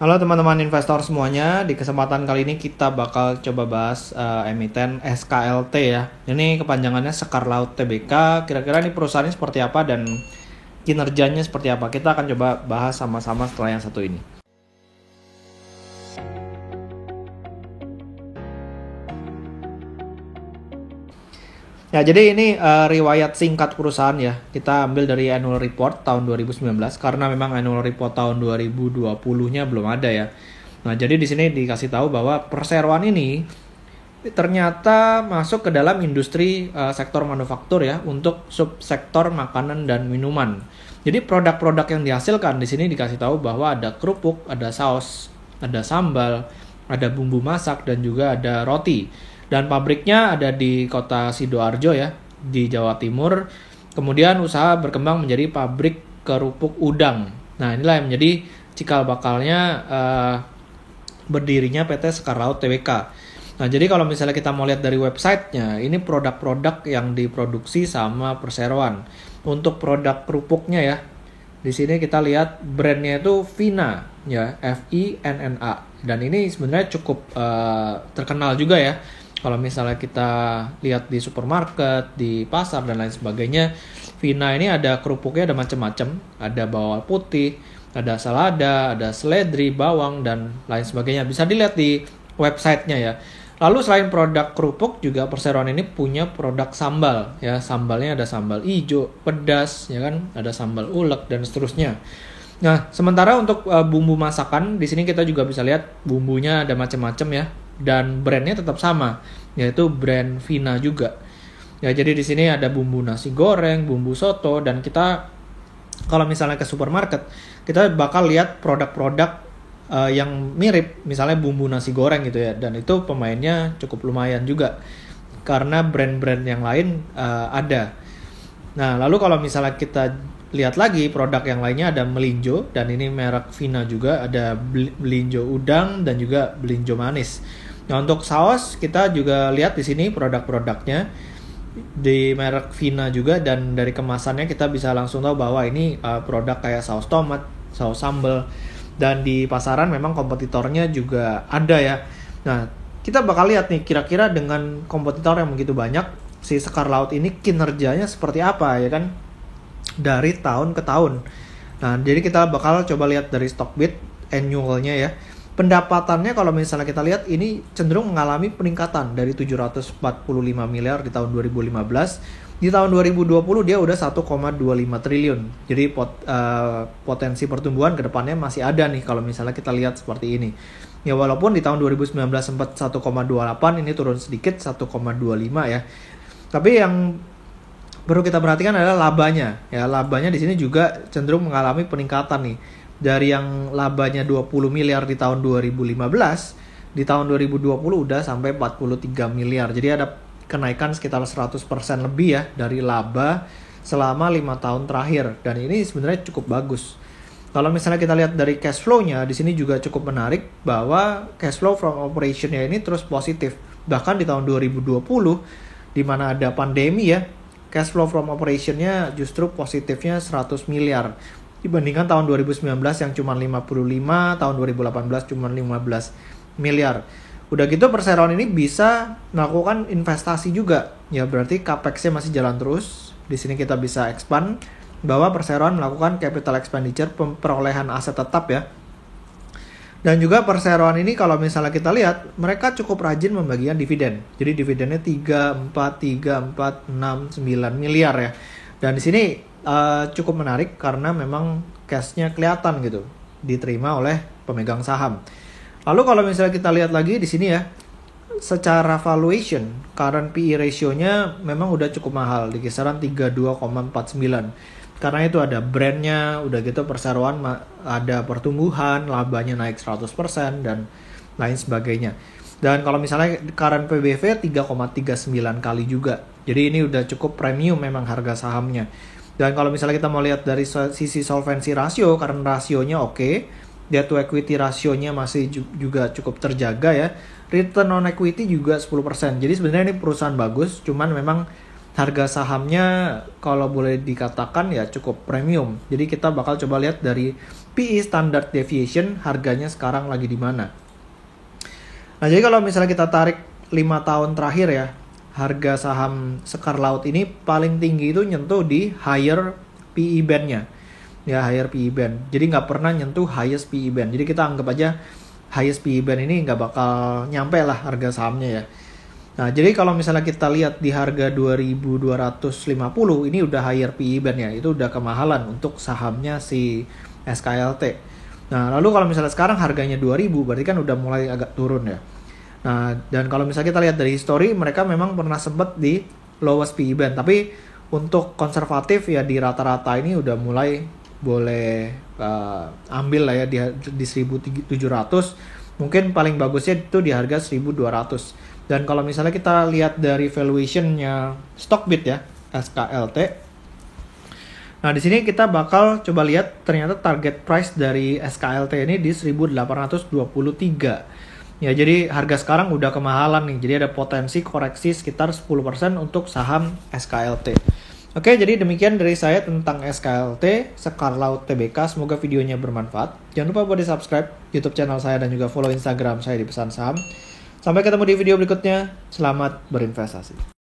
Halo teman-teman investor semuanya, di kesempatan kali ini kita bakal coba bahas emiten SKLT ya. Ini kepanjangannya Sekar Laut Tbk. Kira-kira ini perusahaannya seperti apa dan kinerjanya seperti apa? Kita akan coba bahas sama-sama setelah yang satu ini. Ya, jadi ini riwayat singkat perusahaan ya. Kita ambil dari annual report tahun 2019 karena memang annual report tahun 2020-nya belum ada ya. Nah, jadi di sini dikasih tahu bahwa perseroan ini ternyata masuk ke dalam industri sektor manufaktur ya untuk subsektor makanan dan minuman. Jadi produk-produk yang dihasilkan di sini dikasih tahu bahwa ada kerupuk, ada saus, ada sambal, ada bumbu masak dan juga ada roti. Dan pabriknya ada di kota Sidoarjo ya, di Jawa Timur. Kemudian usaha berkembang menjadi pabrik kerupuk udang. Nah, inilah yang menjadi cikal bakalnya berdirinya PT Sekar Laut Tbk. Nah, jadi kalau misalnya kita mau lihat dari websitenya, ini produk-produk yang diproduksi sama perseroan. Untuk produk kerupuknya ya, di sini kita lihat brandnya itu Vina ya, FINNA. Dan ini sebenarnya cukup terkenal juga ya. Kalau misalnya kita lihat di supermarket, di pasar dan lain sebagainya, Vina ini ada kerupuknya ada macam-macam, ada bawang putih, ada selada, ada seledri, bawang dan lain sebagainya. Bisa dilihat di websitenya ya. Lalu selain produk kerupuk juga perseroan ini punya produk sambal ya. Sambalnya ada sambal hijau, pedas ya kan, ada sambal ulek dan seterusnya. Nah, sementara untuk bumbu masakan di sini kita juga bisa lihat bumbunya ada macam-macam ya dan brandnya tetap sama yaitu brand Vina juga. Ya, jadi di sini ada bumbu nasi goreng, bumbu soto dan kita kalau misalnya ke supermarket kita bakal lihat produk-produk yang mirip misalnya bumbu nasi goreng gitu ya dan itu pemainnya cukup lumayan juga karena brand-brand yang lain ada. Nah, lalu kalau misalnya kita lihat lagi produk yang lainnya ada melinjo dan ini merek Vina juga, ada melinjo udang dan juga melinjo manis. Nah, untuk saus kita juga lihat di sini produk-produknya di merek Vina juga dan dari kemasannya kita bisa langsung tahu bahwa ini produk kayak saus tomat, saus sambal dan di pasaran memang kompetitornya juga ada ya. Nah, kita bakal lihat nih kira-kira dengan kompetitor yang begitu banyak si Sekar Laut ini kinerjanya seperti apa ya kan dari tahun ke tahun. Nah, jadi kita bakal coba lihat dari Stockbit annualnya ya. Pendapatannya kalau misalnya kita lihat ini cenderung mengalami peningkatan dari 745 miliar di tahun 2015. Di tahun 2020 dia udah 1,25 triliun. Jadi potensi pertumbuhan ke depannya masih ada nih kalau misalnya kita lihat seperti ini. Ya walaupun di tahun 2019 sempat 1,28, ini turun sedikit 1,25 ya. Tapi yang perlu kita perhatikan adalah labanya. Ya, labanya di sini juga cenderung mengalami peningkatan nih. Dari yang labanya 20 miliar di tahun 2015, di tahun 2020 udah sampai 43 miliar. Jadi ada kenaikan sekitar 100% lebih ya dari laba selama 5 tahun terakhir. Dan ini sebenarnya cukup bagus. Kalau misalnya kita lihat dari cash flow-nya, di sini juga cukup menarik bahwa cash flow from operation-nya ini terus positif. Bahkan di tahun 2020, di mana ada pandemi ya, cash flow from operation-nya justru positifnya 100 miliar. Dibandingkan tahun 2019 yang cuma 55, tahun 2018 cuma 15 miliar. Udah gitu perseroan ini bisa melakukan investasi juga. Ya berarti capex-nya masih jalan terus. Di sini kita bisa expand bahwa perseroan melakukan capital expenditure perolehan aset tetap ya. Dan juga perseroan ini kalau misalnya kita lihat mereka cukup rajin membagikan dividen. Jadi dividennya 3, 4, 6, 9 miliar ya. Dan di sini cukup menarik karena memang cash-nya kelihatan gitu diterima oleh pemegang saham. Lalu kalau misalnya kita lihat lagi di sini ya, secara valuation current PE ratio-nya memang udah cukup mahal di kisaran 32,49. Karena itu ada brandnya, udah gitu perseroan ada pertumbuhan, labanya naik 100% dan lain sebagainya. Dan kalau misalnya current PBV 3,39 kali juga. Jadi ini udah cukup premium memang harga sahamnya. Dan kalau misalnya kita mau lihat dari sisi solvency ratio, karena rasionya oke, debt to equity rasionya masih juga cukup terjaga ya. Return on equity juga 10%. Jadi sebenarnya ini perusahaan bagus, cuman memang harga sahamnya kalau boleh dikatakan ya cukup premium. Jadi kita bakal coba lihat dari PE standard deviation harganya sekarang lagi di mana. Nah, jadi kalau misalnya kita tarik 5 tahun terakhir ya, harga saham Sekar Laut ini paling tinggi itu nyentuh di higher PE band-nya. Ya, higher PE band. Jadi nggak pernah nyentuh highest PE band. Jadi kita anggap aja highest PE band ini nggak bakal nyampe lah harga sahamnya ya. Nah, jadi kalau misalnya kita lihat di harga 2.250 ini udah higher PE band ya, itu udah kemahalan untuk sahamnya si SKLT. Nah, lalu kalau misalnya sekarang harganya 2.000 berarti kan udah mulai agak turun ya. Nah, dan kalau misalnya kita lihat dari history, mereka memang pernah sempat di lowest PE band, tapi untuk konservatif ya di rata-rata ini udah mulai boleh ambil lah ya di 1.700. Mungkin paling bagusnya itu di harga 1.200. Dan kalau misalnya kita lihat dari valuationnya Stockbit ya, SKLT. Nah, di sini kita bakal coba lihat ternyata target price dari SKLT ini di 1.823. Ya, jadi harga sekarang udah kemahalan nih. Jadi ada potensi koreksi sekitar 10% untuk saham SKLT. Oke, jadi demikian dari saya tentang SKLT, Sekar Laut Tbk. Semoga videonya bermanfaat. Jangan lupa buat di subscribe YouTube channel saya dan juga follow Instagram saya di Pesan Saham. Sampai ketemu di video berikutnya. Selamat berinvestasi.